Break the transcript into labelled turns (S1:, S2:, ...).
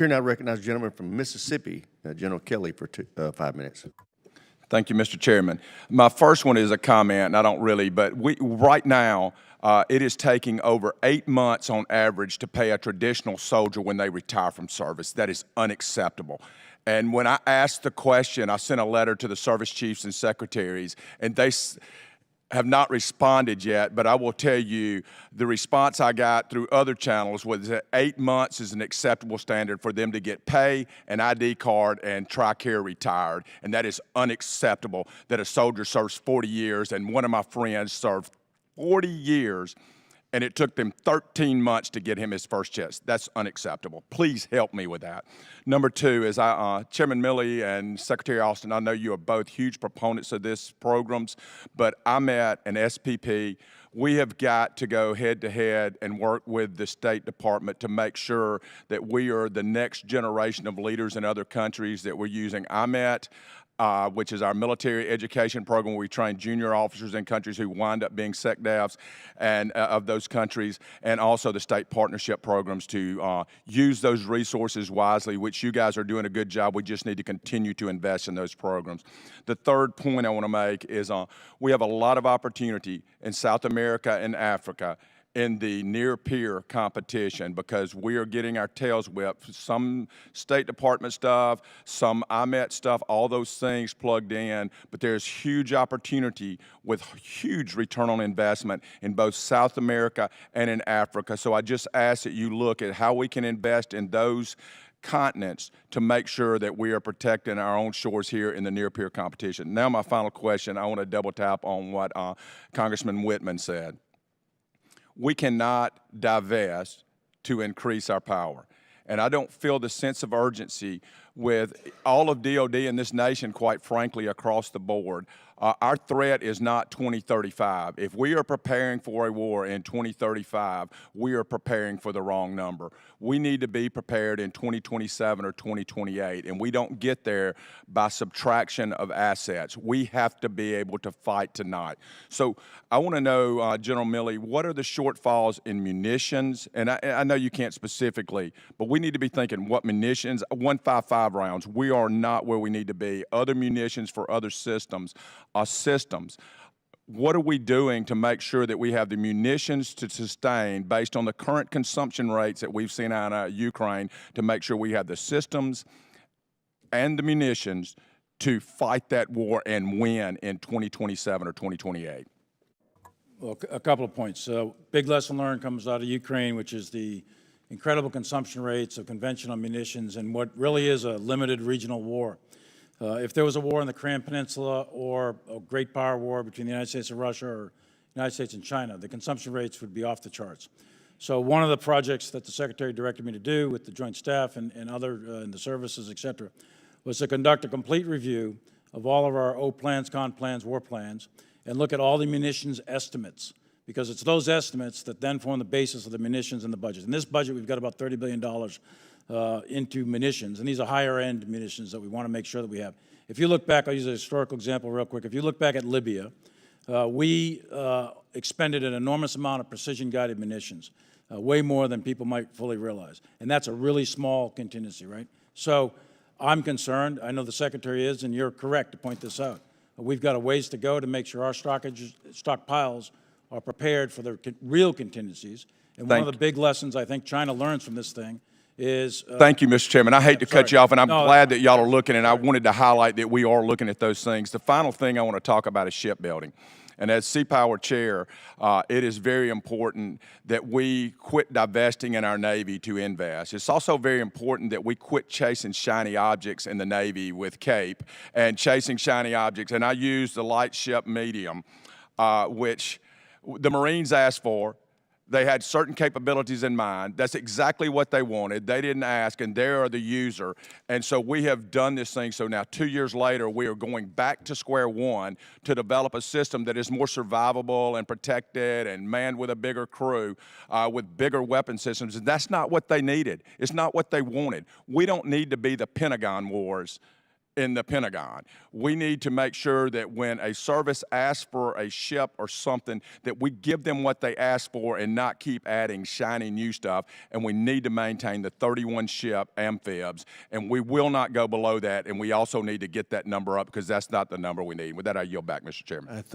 S1: Here now recognize the gentleman from Mississippi, General Kelly, for 5 minutes.
S2: Thank you, Mr. Chairman. My first one is a comment, and I don't really, but right now, it is taking over 8 months on average to pay a traditional soldier when they retire from service. That is unacceptable. And when I asked the question, I sent a letter to the service chiefs and secretaries, and they have not responded yet, but I will tell you the response I got through other channels was that 8 months is an acceptable standard for them to get pay, an ID card, and TRICARE retired. And that is unacceptable that a soldier serves 40 years, and one of my friends served 40 years, and it took them 13 months to get him his first check. That's unacceptable. Please help me with that. Number two is Chairman Milley and Secretary Austin, I know you are both huge proponents of this programs, but IMET and SPP, we have got to go head-to-head and work with the State Department to make sure that we are the next generation of leaders in other countries, that we're using IMET, which is our military education program where we train junior officers in countries who wind up being SecDevs and of those countries, and also the state partnership programs to use those resources wisely, which you guys are doing a good job. We just need to continue to invest in those programs. The third point I want to make is we have a lot of opportunity in South America and Africa in the near-peer competition because we are getting our tails whipped. Some State Department stuff, some IMET stuff, all those things plugged in, but there's huge opportunity with huge return on investment in both South America and in Africa. So I just ask that you look at how we can invest in those continents to make sure that we are protecting our own shores here in the near-peer competition. Now my final question, I want to double tap on what Congressman Whitman said. We cannot divest to increase our power. And I don't feel the sense of urgency with all of DOD in this nation, quite frankly, across the board. Our threat is not 2035. If we are preparing for a war in 2035, we are preparing for the wrong number. We need to be prepared in 2027 or 2028, and we don't get there by subtraction of assets. We have to be able to fight tonight. So I want to know, General Milley, what are the shortfalls in munitions? And I know you can't specifically, but we need to be thinking what munitions, 155 rounds, we are not where we need to be. Other munitions for other systems. What are we doing to make sure that we have the munitions to sustain based on the current consumption rates that we've seen out of Ukraine to make sure we have the systems and the munitions to fight that war and win in 2027 or 2028?
S3: Well, a couple of points. Big lesson learned comes out of Ukraine, which is the incredible consumption rates of conventional munitions and what really is a limited regional war. If there was a war in the Korean Peninsula or a great power war between the United States and Russia or the United States and China, the consumption rates would be off the charts. So one of the projects that the Secretary directed me to do with the Joint Staff and other in the services, et cetera, was to conduct a complete review of all of our O plans, con plans, war plans, and look at all the munitions estimates, because it's those estimates that then form the basis of the munitions in the budget. In this budget, we've got about $30 billion into munitions, and these are higher-end munitions that we want to make sure that we have. If you look back, I'll use a historical example real quick. If you look back at Libya, we expended an enormous amount of precision-guided munitions, way more than people might fully realize, and that's a really small contingency, right? So I'm concerned, I know the Secretary is, and you're correct to point this out. We've got a ways to go to make sure our stockpiles are prepared for the real contingencies, and one of the big lessons I think China learns from this thing is...
S2: Thank you, Mr. Chairman. I hate to cut you off, and I'm glad that y'all are looking, and I wanted to highlight that we are looking at those things. The final thing I want to talk about is shipbuilding. And as Sea Power Chair, it is very important that we quit divesting in our Navy to invest. It's also very important that we quit chasing shiny objects in the Navy with CAPE and chasing shiny objects. And I use the light ship medium, which the Marines asked for. They had certain capabilities in mind. That's exactly what they wanted. They didn't ask, and they are the user. And so we have done this thing. So now 2 years later, we are going back to square one to develop a system that is more survivable and protected and manned with a bigger crew, with bigger weapon systems. And that's not what they needed. It's not what they wanted. We don't need to be the Pentagon Wars in the Pentagon. We need to make sure that when a service asks for a ship or something, that we give them what they ask for and not keep adding shiny new stuff. And we need to maintain the 31 ship amphibs, and we will not go below that. And we also need to get that number up because that's not the number we need. With that, I yield back, Mr. Chairman.
S1: I think